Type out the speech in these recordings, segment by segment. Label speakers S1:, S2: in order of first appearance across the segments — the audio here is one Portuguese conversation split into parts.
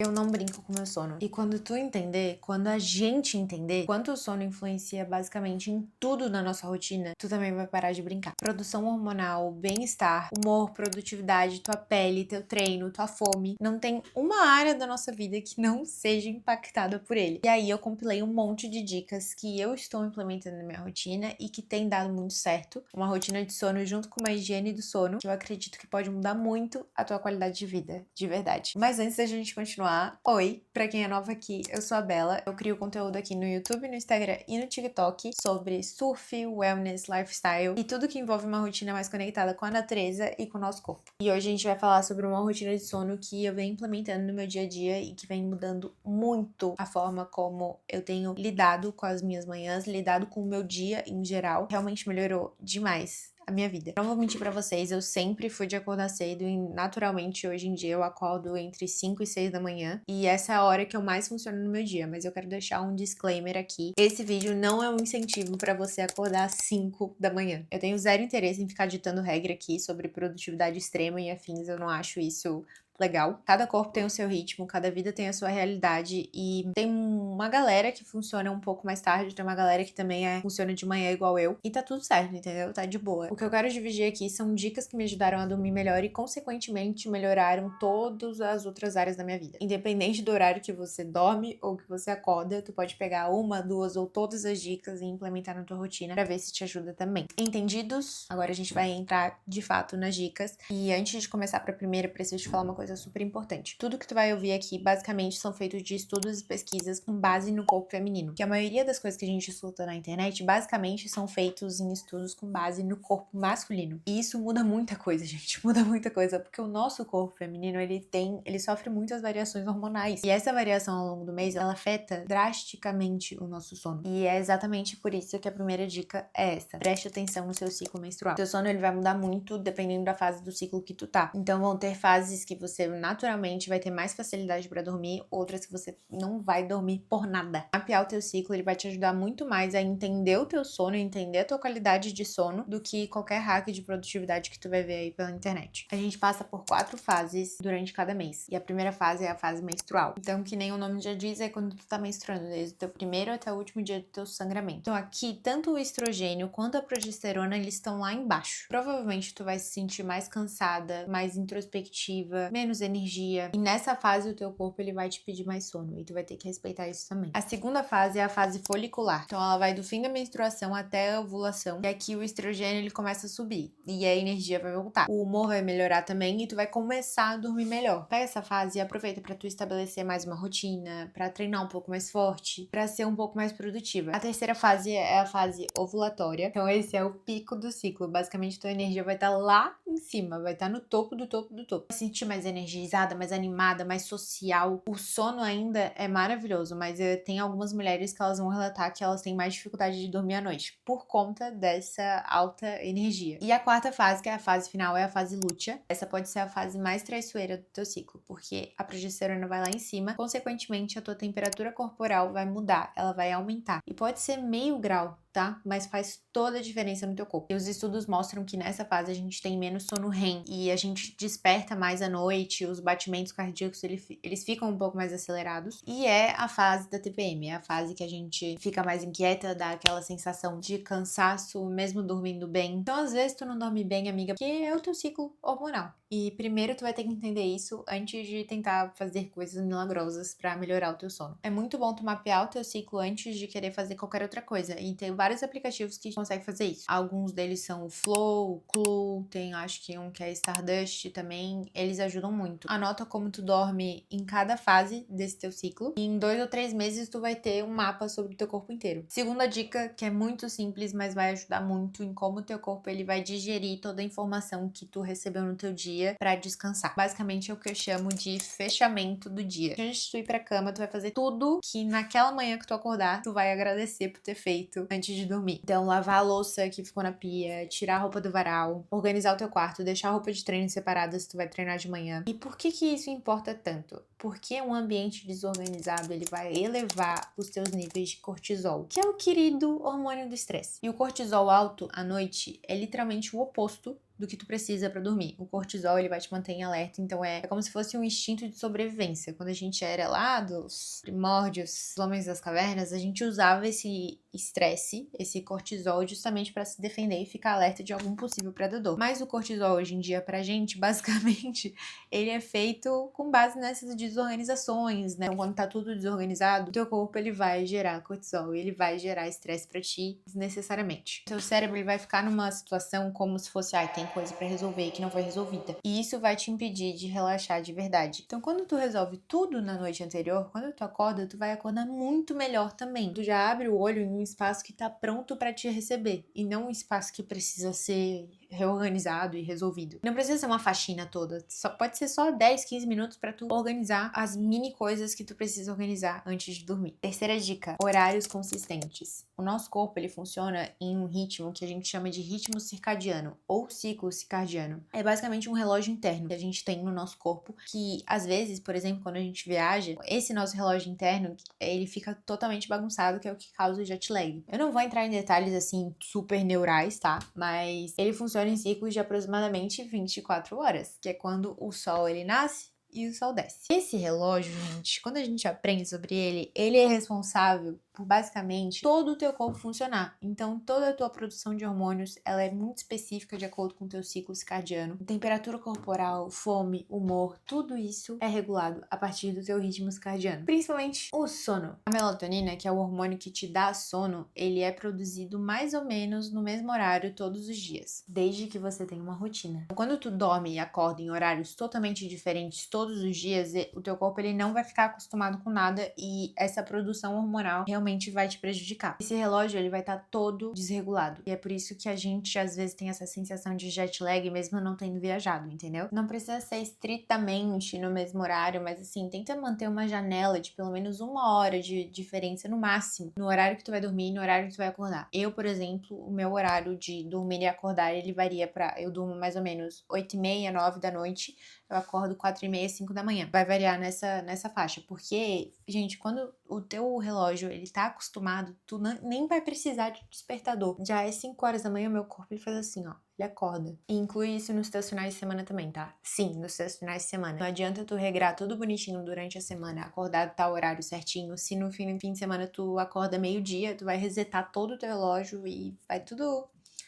S1: Eu não brinco com o meu sono. E quando tu entender, quando a gente entender quanto o sono influencia basicamente em tudo na nossa rotina, tu também vai parar de brincar. Produção hormonal, bem-estar, humor, produtividade, tua pele, teu treino, tua fome. Não tem uma área da nossa vida que não seja impactada por ele. E aí eu compilei um monte de dicas que eu estou implementando na minha rotina e que tem dado muito certo. Uma rotina de sono junto com uma higiene do sono, que eu acredito que pode mudar muito a tua qualidade de vida, de verdade. Mas antes da gente continuar, oi, pra quem é nova aqui, eu sou a Bela, eu crio conteúdo aqui no YouTube, no Instagram e no TikTok sobre surf, wellness, lifestyle e tudo que envolve uma rotina mais conectada com a natureza e com o nosso corpo. E hoje a gente vai falar sobre uma rotina de sono que eu venho implementando no meu dia a dia e que vem mudando muito a forma como eu tenho lidado com as minhas manhãs, lidado com o meu dia em geral. Realmente melhorou demais a minha vida. Não vou mentir pra vocês, eu sempre fui de acordar cedo e naturalmente hoje em dia eu acordo entre 5 e 6 da manhã e essa é a hora que eu mais funciono no meu dia, mas eu quero deixar um disclaimer aqui. Esse vídeo não é um incentivo pra você acordar às 5 da manhã. Eu tenho zero interesse em ficar ditando regra aqui sobre produtividade extrema e afins, eu não acho isso legal. Cada corpo tem o seu ritmo, cada vida tem a sua realidade e tem uma galera que funciona um pouco mais tarde, tem uma galera que também funciona de manhã igual eu e tá tudo certo, entendeu? Tá de boa. O que eu quero dividir aqui são dicas que me ajudaram a dormir melhor e consequentemente melhoraram todas as outras áreas da minha vida. Independente do horário que você dorme ou que você acorda, tu pode pegar uma, duas ou todas as dicas e implementar na tua rotina pra ver se te ajuda também. Entendidos? Agora a gente vai entrar de fato nas dicas e antes de começar pra primeira, preciso te falar uma coisa super importante. Tudo que tu vai ouvir aqui, basicamente, são feitos de estudos e pesquisas com base no corpo feminino. Que a maioria das coisas que a gente escuta na internet, basicamente, são feitos em estudos com base no corpo masculino. E isso muda muita coisa, gente. Muda muita coisa, porque o nosso corpo feminino, ele sofre muitas variações hormonais. E essa variação ao longo do mês, ela afeta drasticamente o nosso sono. E é exatamente por isso que a primeira dica é essa. Preste atenção no seu ciclo menstrual. Seu sono, ele vai mudar muito dependendo da fase do ciclo que tu tá. Então, vão ter fases que você naturalmente vai ter mais facilidade para dormir, outras que você não vai dormir por nada. Mapear o teu ciclo, ele vai te ajudar muito mais a entender o teu sono, entender a tua qualidade de sono, do que qualquer hack de produtividade que tu vai ver aí pela internet. A gente passa por 4 fases durante cada mês, e a primeira fase é a fase menstrual. Então, que nem o nome já diz, é quando tu tá menstruando, desde o teu primeiro até o último dia do teu sangramento. Então, aqui, tanto o estrogênio quanto a progesterona, eles estão lá embaixo. Provavelmente, tu vai se sentir mais cansada, mais introspectiva, menos energia. E nessa fase o teu corpo ele vai te pedir mais sono e tu vai ter que respeitar isso também. A segunda fase é a fase folicular. Então ela vai do fim da menstruação até a ovulação. E aqui o estrogênio ele começa a subir e a energia vai voltar. O humor vai melhorar também e tu vai começar a dormir melhor. Pega essa fase e aproveita para tu estabelecer mais uma rotina, para treinar um pouco mais forte, para ser um pouco mais produtiva. A terceira fase é a fase ovulatória. Então esse é o pico do ciclo. Basicamente tua energia vai estar lá em cima, vai estar no topo do topo do topo. Vai sentir mais energizada, mais animada, mais social. O sono ainda é maravilhoso, mas tem algumas mulheres que elas vão relatar que elas têm mais dificuldade de dormir à noite por conta dessa alta energia. E a quarta fase, que é a fase final, é a fase lútea. Essa pode ser a fase mais traiçoeira do teu ciclo, porque a progesterona vai lá em cima, consequentemente a tua temperatura corporal vai mudar, ela vai aumentar. E pode ser meio grau, tá? Mas faz toda a diferença no teu corpo. E os estudos mostram que nessa fase a gente tem menos sono REM e a gente desperta mais à noite, os batimentos cardíacos eles ficam um pouco mais acelerados. E é a fase da TPM, é a fase que a gente fica mais inquieta, dá aquela sensação de cansaço, mesmo dormindo bem. Então, às vezes, tu não dorme bem, amiga, porque é o teu ciclo hormonal. E primeiro tu vai ter que entender isso antes de tentar fazer coisas milagrosas pra melhorar o teu sono. É muito bom tu mapear o teu ciclo antes de querer fazer qualquer outra coisa. E tem vários aplicativos que conseguem fazer isso. Alguns deles são o Flow, o Clue, tem acho que um que é Stardust também. Eles ajudam muito. Anota como tu dorme em cada fase desse teu ciclo. E em 2 ou 3 meses tu vai ter um mapa sobre o teu corpo inteiro. Segunda dica, que é muito simples, mas vai ajudar muito em como o teu corpo ele vai digerir toda a informação que tu recebeu no teu dia pra descansar. Basicamente é o que eu chamo de fechamento do dia. Antes de tu ir pra cama, tu vai fazer tudo que naquela manhã que tu acordar, tu vai agradecer por ter feito antes de dormir. Então, lavar a louça que ficou na pia, tirar a roupa do varal, organizar o teu quarto, deixar a roupa de treino separada se tu vai treinar de manhã. E por que isso importa tanto? Porque um ambiente desorganizado, ele vai elevar os teus níveis de cortisol, que é o querido hormônio do estresse. E o cortisol alto à noite é literalmente o oposto do que tu precisa pra dormir. O cortisol, ele vai te manter em alerta, então é como se fosse um instinto de sobrevivência. Quando a gente era lá dos primórdios, dos homens das cavernas, a gente usava esse estresse, esse cortisol, justamente pra se defender e ficar alerta de algum possível predador. Mas o cortisol hoje em dia pra gente, basicamente, ele é feito com base nessas desorganizações, né? Então, quando tá tudo desorganizado, o teu corpo ele vai gerar cortisol, ele vai gerar estresse pra ti desnecessariamente. Teu cérebro ele vai ficar numa situação como se fosse, tem coisa pra resolver que não foi resolvida. E isso vai te impedir de relaxar de verdade. Então, quando tu resolve tudo na noite anterior, quando tu acorda, tu vai acordar muito melhor também. Tu já abre o olho em um espaço que tá pronto pra te receber e não um espaço que precisa ser reorganizado e resolvido. Não precisa ser uma faxina toda, só pode ser só 10, 15 minutos pra tu organizar as mini coisas que tu precisa organizar antes de dormir. Terceira dica, horários consistentes. O nosso corpo, ele funciona em um ritmo que a gente chama de ritmo circadiano ou ciclo circadiano. É basicamente um relógio interno que a gente tem no nosso corpo, que às vezes, por exemplo, quando a gente viaja, esse nosso relógio interno, ele fica totalmente bagunçado, que é o que causa o jet lag. Eu não vou entrar em detalhes assim super neurais, tá? Mas ele funciona em ciclos de aproximadamente 24 horas, que é quando o sol ele nasce e o sol desce. Esse relógio, gente, quando a gente aprende sobre ele, ele é responsável por basicamente todo o teu corpo funcionar. Então, toda a tua produção de hormônios, ela é muito específica de acordo com o teu ciclo circadiano. Temperatura corporal, fome, humor, tudo isso é regulado a partir do teu ritmo circadiano. Principalmente o sono. A melatonina, que é o hormônio que te dá sono, ele é produzido mais ou menos no mesmo horário todos os dias, desde que você tenha uma rotina. Quando tu dorme e acorda em horários totalmente diferentes todos os dias, o teu corpo ele não vai ficar acostumado com nada e essa produção hormonal realmente vai te prejudicar. Esse relógio ele vai estar todo desregulado e é por isso que a gente às vezes tem essa sensação de jet lag mesmo não tendo viajado, entendeu? Não precisa ser estritamente no mesmo horário, mas assim, tenta manter uma janela de pelo menos 1 hora de diferença no máximo, no horário que tu vai dormir e no horário que tu vai acordar. Eu, por exemplo, o meu horário de dormir e acordar, ele varia eu durmo mais ou menos 8h30, 9 da noite, eu acordo 4h30, 5 da manhã. Vai variar nessa faixa, porque, gente, quando o teu relógio, ele tá acostumado, tu nem vai precisar de despertador. Já é 5 horas da manhã, meu corpo, ele faz assim, ó. Ele acorda. E inclui isso nos teus finais de semana também, tá? Sim, nos teus finais de semana. Não adianta tu regrar tudo bonitinho durante a semana, acordar tal horário certinho. Se no fim de semana tu acorda meio-dia, tu vai resetar todo o teu relógio e vai tudo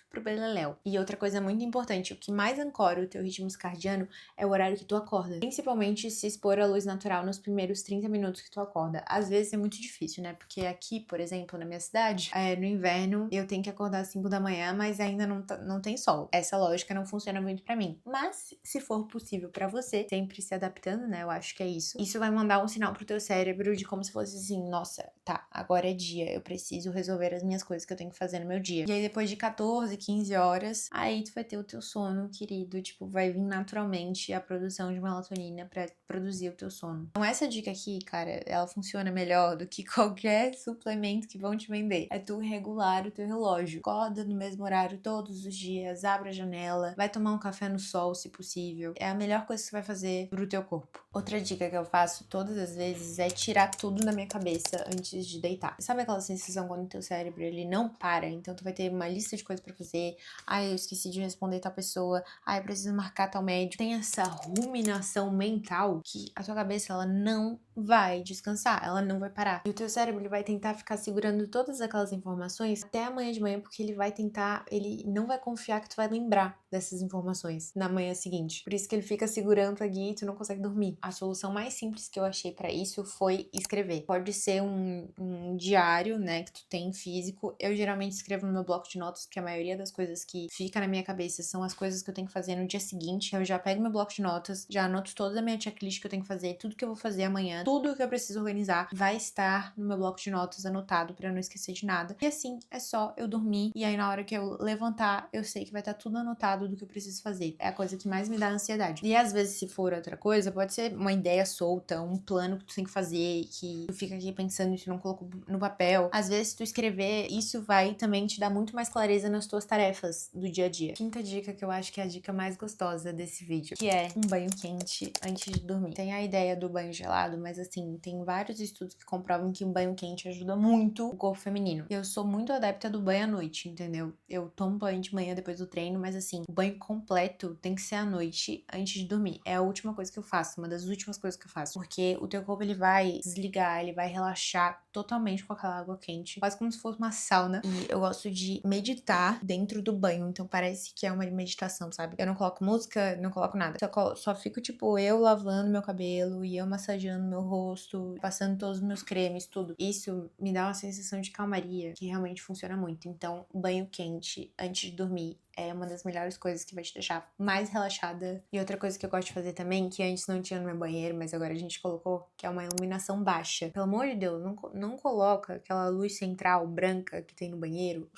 S1: pro beleléu. E outra coisa muito importante, o que mais ancora o teu ritmo circadiano é o horário que tu acorda. Principalmente se expor à luz natural nos primeiros 30 minutos que tu acorda. Às vezes é muito difícil, né? Porque aqui, por exemplo, na minha cidade, no inverno, eu tenho que acordar às 5 da manhã, mas ainda não tem sol. Essa lógica não funciona muito pra mim. Mas, se for possível pra você, sempre se adaptando, né? Eu acho que é isso. Isso vai mandar um sinal pro teu cérebro de como se fosse assim, nossa, tá, agora é dia, eu preciso resolver as minhas coisas que eu tenho que fazer no meu dia. E aí depois de 14, 15 horas, aí tu vai ter o teu sono, querido, tipo, vai vir naturalmente a produção de melatonina pra produzir o teu sono. Então essa dica aqui, cara, ela funciona melhor do que qualquer suplemento que vão te vender. É tu regular o teu relógio. Acorda no mesmo horário todos os dias, abre a janela, vai tomar um café no sol, se possível. É a melhor coisa que você vai fazer pro teu corpo. Outra dica que eu faço todas as vezes é tirar tudo da minha cabeça antes de deitar. Sabe aquela sensação quando o teu cérebro, ele não para? Então tu vai ter uma lista de coisas pra fazer. Eu esqueci de responder tal pessoa. Eu preciso marcar tal médico. Tem essa ruminação mental que a tua cabeça, ela não vai descansar, ela não vai parar. E o teu cérebro, ele vai tentar ficar segurando todas aquelas informações até amanhã de manhã, porque ele não vai confiar que tu vai lembrar dessas informações na manhã seguinte. Por isso que ele fica segurando aqui e tu não consegue dormir. A solução mais simples que eu achei pra isso foi escrever. Pode ser um diário, né, que tu tem físico. Eu geralmente escrevo no meu bloco de notas, porque a maioria das coisas que fica na minha cabeça são as coisas que eu tenho que fazer no dia seguinte. Eu já pego meu bloco de notas, já anoto toda a minha checklist que eu tenho que fazer, tudo que eu vou fazer amanhã, tudo que eu preciso organizar vai estar no meu bloco de notas anotado pra eu não esquecer de nada. E assim, é só eu dormir e aí na hora que eu levantar, eu sei que vai estar tudo anotado do que eu preciso fazer. É a coisa que mais me dá ansiedade. E às vezes, se for outra coisa, pode ser uma ideia solta, um plano que tu tem que fazer, que tu fica aqui pensando e tu não colocou no papel. Às vezes, tu escrever, isso vai também te dar muito mais clareza nas tuas tarefas do dia a dia. Quinta dica, que eu acho que é a dica mais gostosa desse vídeo, que é um banho quente antes de dormir. Tem a ideia do banho gelado, mas mas assim, tem vários estudos que comprovam que um banho quente ajuda muito o corpo feminino. Eu sou muito adepta do banho à noite, entendeu? Eu tomo banho de manhã depois do treino, mas assim, o banho completo tem que ser à noite antes de dormir. É a última coisa que eu faço, uma das últimas coisas que eu faço, porque o teu corpo ele vai desligar, ele vai relaxar totalmente com aquela água quente, quase como se fosse uma sauna. E eu gosto de meditar dentro do banho, então parece que é uma meditação, sabe? Eu não coloco música, não coloco nada. Só fico, tipo, eu lavando meu cabelo e eu massageando meu rosto, passando todos os meus cremes, tudo. Isso me dá uma sensação de calmaria que realmente funciona muito. Então, banho quente antes de dormir é uma das melhores coisas que vai te deixar mais relaxada. E outra coisa que eu gosto de fazer também, que antes não tinha no meu banheiro, mas agora a gente colocou, que é uma iluminação baixa. Pelo amor de Deus, não coloca aquela luz central branca que tem no banheiro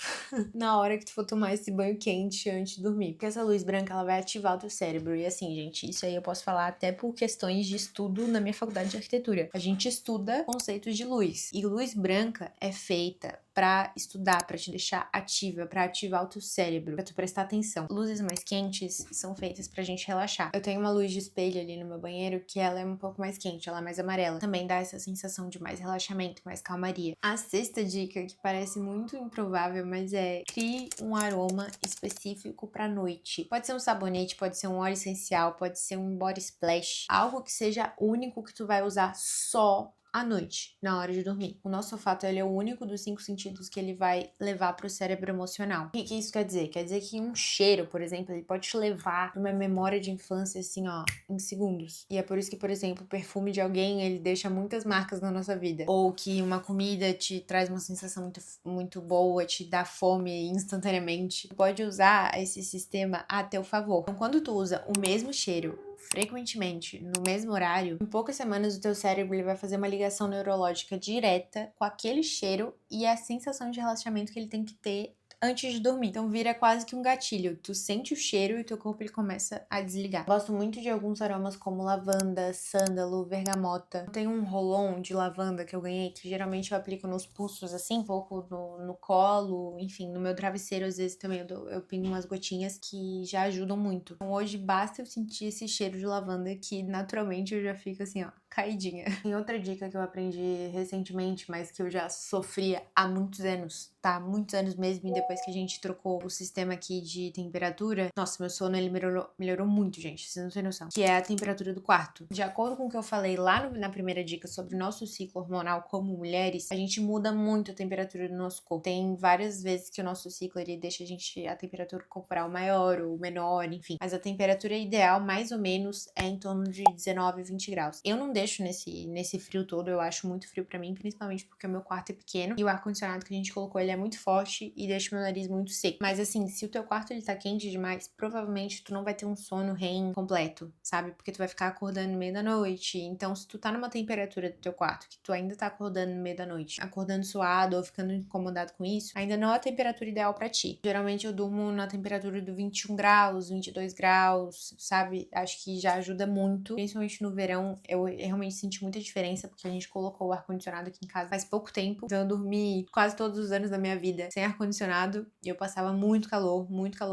S1: na hora que tu for tomar esse banho quente antes de dormir. Porque essa luz branca, ela vai ativar o teu cérebro. E assim, gente, isso aí eu posso falar até por questões de estudo na minha faculdade de arquitetura. A gente estuda conceitos de luz. E luz branca é feita pra estudar, pra te deixar ativa, pra ativar o teu cérebro, pra tu prestar atenção. Luzes mais quentes são feitas pra gente relaxar. Eu tenho uma luz de espelho ali no meu banheiro que ela é um pouco mais quente, ela é mais amarela. Também dá essa sensação de mais relaxamento, mais calmaria. A sexta dica, que parece muito improvável, mas crie um aroma específico pra noite. Pode ser um sabonete, pode ser um óleo essencial, pode ser um body splash. Algo que seja único que tu vai usar só à noite, na hora de dormir. O nosso olfato, ele é o único dos 5 sentidos que ele vai levar pro cérebro emocional. O que isso quer dizer? Quer dizer que um cheiro, por exemplo, ele pode te levar pra uma memória de infância, assim, ó, em segundos. E é por isso que, por exemplo, o perfume de alguém, ele deixa muitas marcas na nossa vida. Ou que uma comida te traz uma sensação muito, muito boa, te dá fome instantaneamente. Tu pode usar esse sistema a teu favor. Então, quando tu usa o mesmo cheiro frequentemente, no mesmo horário, em poucas semanas o teu cérebro ele vai fazer uma ligação neurológica direta com aquele cheiro e a sensação de relaxamento que ele tem que ter antes de dormir. Então vira quase que um gatilho. Tu sente o cheiro e o teu corpo ele começa a desligar. Gosto muito de alguns aromas como lavanda, sândalo, bergamota. Tem um roll-on de lavanda que eu ganhei, que geralmente eu aplico nos pulsos assim, um pouco no colo, enfim, no meu travesseiro às vezes também eu pingo umas gotinhas que já ajudam muito. Então hoje basta eu sentir esse cheiro de lavanda que naturalmente eu já fico assim, ó, caidinha. Tem outra dica que eu aprendi recentemente, mas que eu já sofria há muitos anos, tá? Muitos anos mesmo, e depois que a gente trocou o sistema aqui de temperatura, nossa, meu sono ele melhorou muito, gente, vocês não têm noção. Que é a temperatura do quarto. De acordo com o que eu falei lá na primeira dica sobre o nosso ciclo hormonal como mulheres, a gente muda muito a temperatura do nosso corpo. Tem várias vezes que o nosso ciclo ele deixa a temperatura corporal maior ou menor, enfim. Mas a temperatura ideal, mais ou menos, é em torno de 19, 20 graus. Eu não deixo nesse frio todo, eu acho muito frio pra mim, principalmente porque o meu quarto é pequeno e o ar-condicionado que a gente colocou, ele é muito forte e deixa meu nariz muito seco. Mas assim, se o teu quarto ele tá quente demais, provavelmente tu não vai ter um sono REM completo, sabe? Porque tu vai ficar acordando no meio da noite. Então, se tu tá numa temperatura do teu quarto que tu ainda tá acordando no meio da noite, acordando suado ou ficando incomodado com isso, ainda não é a temperatura ideal pra ti. Geralmente eu durmo na temperatura do 21 graus, 22 graus, sabe? Acho que já ajuda muito, principalmente no verão. Eu realmente senti muita diferença porque a gente colocou o ar-condicionado aqui em casa faz pouco tempo. Então eu dormi quase todos os anos da minha vida sem ar-condicionado e eu passava muito calor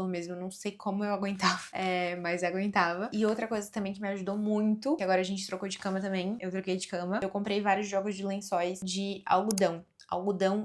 S1: mesmo. Eu não sei como eu aguentava, mas aguentava. E outra coisa também que me ajudou muito, que agora a gente trocou de cama também, eu troquei de cama. Eu comprei vários jogos de lençóis de algodão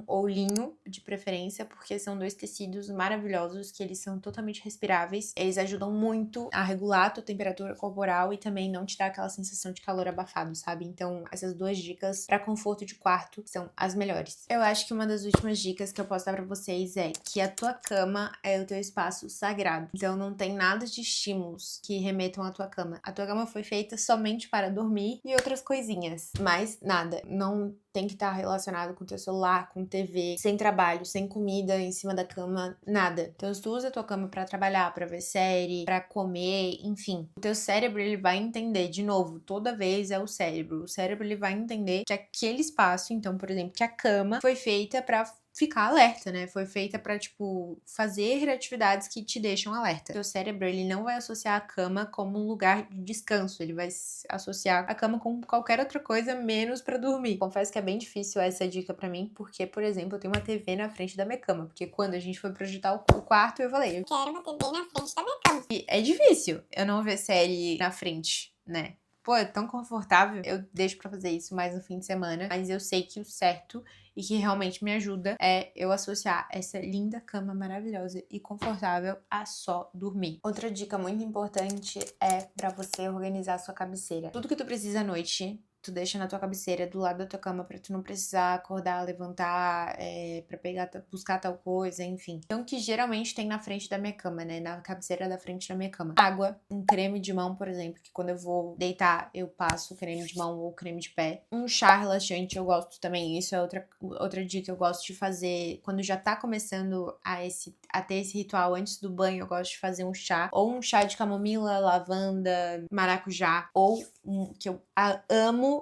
S1: ou linho, de preferência, porque são 2 tecidos maravilhosos, que eles são totalmente respiráveis. Eles ajudam muito a regular a tua temperatura corporal e também não te dá aquela sensação de calor abafado, sabe? Então, essas 2 dicas para conforto de quarto são as melhores. Eu acho que uma das últimas dicas que eu posso dar pra vocês é que a tua cama é o teu espaço sagrado. Então, não tem nada de estímulos que remetam à tua cama. A tua cama foi feita somente para dormir e outras coisinhas, mas nada. Não tem que estar relacionado com o teu celular, com TV, sem trabalho, sem comida em cima da cama, nada. Então, se tu usa a tua cama pra trabalhar, pra ver série, pra comer, enfim, o teu cérebro, ele vai entender, de novo, toda vez é o cérebro. O cérebro, ele vai entender que aquele espaço, então, por exemplo, que a cama foi feita pra ficar alerta, né? Foi feita pra, tipo, fazer atividades que te deixam alerta. Teu cérebro, ele não vai associar a cama como um lugar de descanso, ele vai associar a cama com qualquer outra coisa, menos pra dormir. Confesso que é bem difícil essa dica pra mim, porque, por exemplo, eu tenho uma TV na frente da minha cama, porque quando a gente foi projetar o quarto, eu falei, eu quero uma TV na frente da minha cama. E é difícil eu não ver série na frente, né? pô, é tão confortável, eu deixo pra fazer isso mais no fim de semana, mas eu sei que o certo e que realmente me ajuda é eu associar essa linda cama maravilhosa e confortável a só dormir. Outra dica muito importante é pra você organizar a sua cabeceira. Tudo que tu precisa à noite, tu deixa na tua cabeceira, do lado da tua cama, pra tu não precisar acordar, levantar, pra pegar, buscar tal coisa, enfim. Então, o que geralmente tem na frente da minha cama, né? Na cabeceira da frente da minha cama. Água, um creme de mão, por exemplo, que quando eu vou deitar, eu passo creme de mão ou creme de pé. Um chá relaxante, eu gosto também. Isso é outra dica que eu gosto de fazer quando já tá começando a ter esse ritual antes do banho. Eu gosto de fazer um chá, ou um chá de camomila, lavanda, maracujá, ou um que eu amo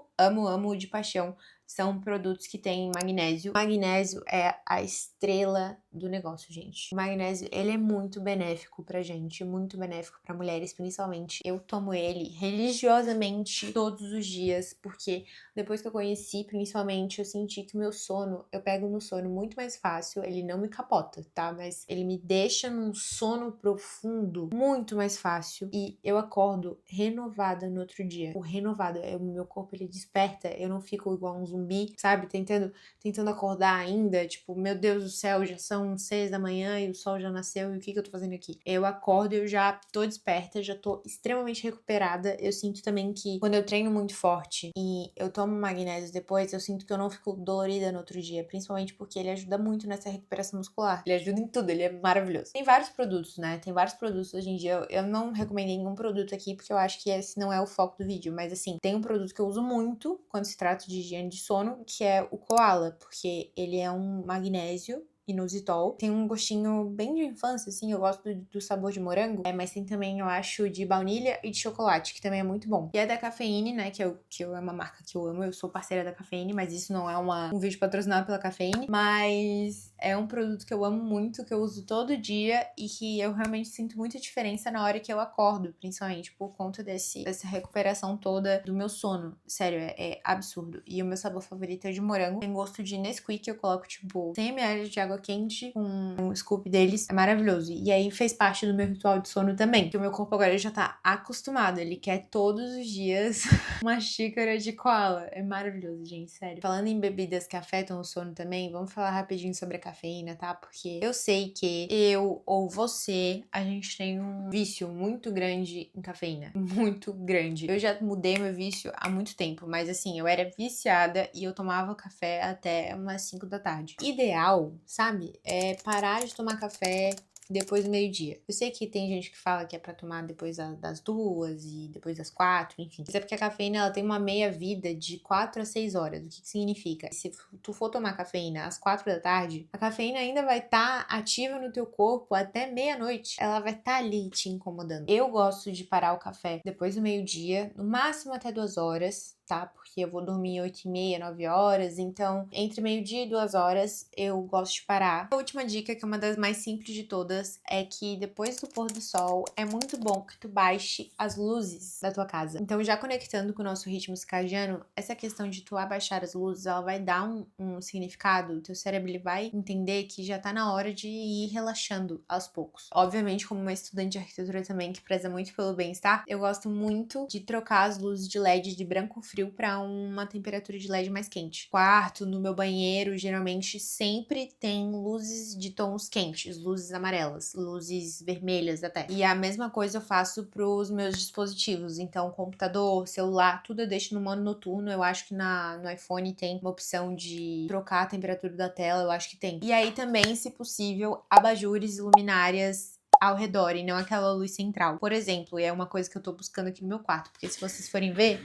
S1: de paixão. São produtos que têm magnésio. O magnésio é a estrela do negócio, gente. O magnésio, ele é muito benéfico pra gente, muito benéfico pra mulheres, principalmente. Eu tomo ele religiosamente todos os dias, porque depois que eu conheci, principalmente, eu senti que o meu sono, eu pego no sono muito mais fácil. Ele não me capota, tá? Mas ele me deixa num sono profundo muito mais fácil e eu acordo renovada no outro dia. O renovado, o meu corpo, ele desperta, eu não fico igual um zumbi, sabe? Tentando acordar ainda, tipo, meu Deus do céu, já são 6 da manhã e o sol já nasceu e o que eu tô fazendo aqui? Eu acordo, eu já tô desperta, já tô extremamente recuperada. Eu sinto também que quando eu treino muito forte e eu tomo magnésio depois, eu sinto que eu não fico dolorida no outro dia, principalmente porque ele ajuda muito nessa recuperação muscular. Ele ajuda em tudo, ele é maravilhoso. Tem vários produtos, né? Tem vários produtos hoje em dia. Eu não recomendei nenhum produto aqui porque eu acho que esse não é o foco do vídeo, mas assim, tem um produto que eu uso muito quando se trata de higiene de sono, que é o Koala, porque ele é um magnésio inositol. Tem um gostinho bem de infância, assim, eu gosto do sabor de morango, mas tem também, eu acho, de baunilha e de chocolate, que também é muito bom. E é da Cafeine, né, que é uma marca que eu amo, eu sou parceira da Cafeine, mas isso não é um vídeo patrocinado pela Cafeine, mas é um produto que eu amo muito, que eu uso todo dia e que eu realmente sinto muita diferença na hora que eu acordo, principalmente por conta dessa recuperação toda do meu sono. Sério, é absurdo. E o meu sabor favorito é de morango. Tem gosto de Nesquik, eu coloco, tipo, 100 ml de água quente com um scoop deles. É maravilhoso. E aí fez parte do meu ritual de sono também, que o meu corpo agora já tá acostumado. Ele quer todos os dias uma xícara de koala. É maravilhoso, gente, sério. Falando em bebidas que afetam o sono também, vamos falar rapidinho sobre a cafeína, tá? Porque eu sei que eu ou você, a gente tem um vício muito grande em cafeína. Muito grande. Eu já mudei meu vício há muito tempo, mas assim, eu era viciada e eu tomava café até umas 5 da tarde. Ideal, sabe? É parar de tomar café depois do meio-dia. Eu sei que tem gente que fala que é pra tomar depois das 2 e depois das 4, enfim. Mas é porque a cafeína, ela tem uma meia-vida de 4 a 6 horas. O que significa? Se tu for tomar cafeína às 4 da tarde, a cafeína ainda vai estar ativa no teu corpo até meia-noite. Ela vai estar ali te incomodando. Eu gosto de parar o café depois do meio-dia, no máximo até 2 horas, tá? Porque eu vou dormir 8h30, 9 horas, então entre meio-dia e 2 horas eu gosto de parar. A última dica, que é uma das mais simples de todas, é que depois do pôr do sol é muito bom que tu baixe as luzes da tua casa. Então, já conectando com o nosso ritmo circadiano, essa questão de tu abaixar as luzes, ela vai dar um significado, o teu cérebro ele vai entender que já tá na hora de ir relaxando aos poucos. Obviamente, como uma estudante de arquitetura também, que preza muito pelo bem-estar, eu gosto muito de trocar as luzes de LED de branco frio para uma temperatura de LED mais quente. Quarto, no meu banheiro, geralmente sempre tem luzes de tons quentes, luzes amarelas, luzes vermelhas até. E a mesma coisa eu faço pros meus dispositivos, então computador, celular, tudo eu deixo no modo noturno. Eu acho que no iPhone tem uma opção de trocar a temperatura da tela, eu acho que tem. E aí também, se possível, abajures e luminárias ao redor e não aquela luz central. Por exemplo, é uma coisa que eu tô buscando aqui no meu quarto, porque se vocês forem ver,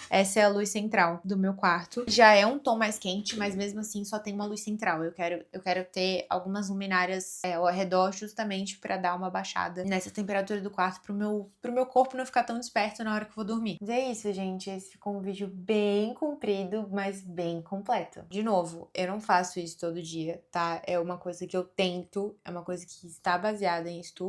S1: essa é a luz central do meu quarto. Já é um tom mais quente, mas mesmo assim só tem uma luz central. Eu quero ter algumas luminárias ao redor justamente pra dar uma baixada nessa temperatura do quarto pro meu corpo não ficar tão desperto na hora que eu vou dormir. Mas é isso, gente. Esse ficou um vídeo bem comprido, mas bem completo. De novo, eu não faço isso todo dia, tá? É uma coisa que eu tento, é uma coisa que está baseada em estudos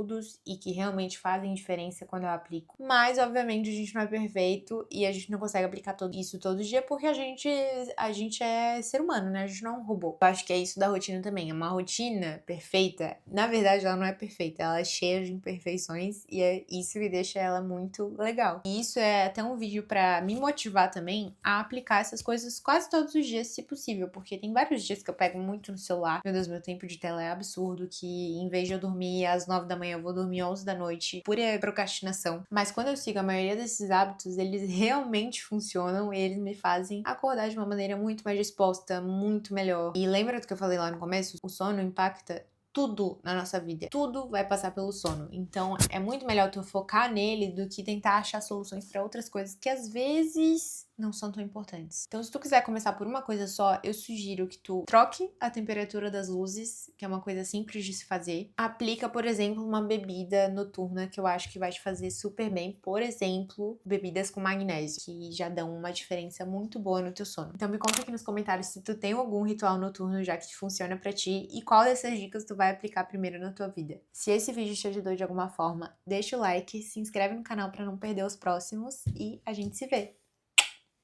S1: e que realmente fazem diferença quando eu aplico. Mas, obviamente, a gente não é perfeito e a gente não consegue aplicar isso todo dia porque a gente é ser humano, né? A gente não é um robô. Eu acho que é isso da rotina também. É uma rotina perfeita. Na verdade, ela não é perfeita. Ela é cheia de imperfeições e é isso que deixa ela muito legal. E isso é até um vídeo pra me motivar também a aplicar essas coisas quase todos os dias, se possível. Porque tem vários dias que eu pego muito no celular. Meu Deus, meu tempo de tela é absurdo. Que em vez de eu dormir às 9 da manhã, eu vou dormir 11 da noite. Pura procrastinação. Mas quando eu sigo a maioria desses hábitos, eles realmente funcionam e eles me fazem acordar de uma maneira muito mais disposta, muito melhor. E lembra do que eu falei lá no começo? O sono impacta tudo na nossa vida. Tudo vai passar pelo sono. Então, é muito melhor tu focar nele do que tentar achar soluções para outras coisas que às vezes não são tão importantes. Então, se tu quiser começar por uma coisa só, eu sugiro que tu troque a temperatura das luzes, que é uma coisa simples de se fazer. Aplica, por exemplo, uma bebida noturna que eu acho que vai te fazer super bem. Por exemplo, bebidas com magnésio, que já dão uma diferença muito boa no teu sono. Então, me conta aqui nos comentários se tu tem algum ritual noturno já que funciona pra ti e qual dessas dicas tu vai aplicar primeiro na tua vida. Se esse vídeo te ajudou de alguma forma, deixa o like, se inscreve no canal pra não perder os próximos e a gente se vê.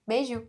S1: Beijo!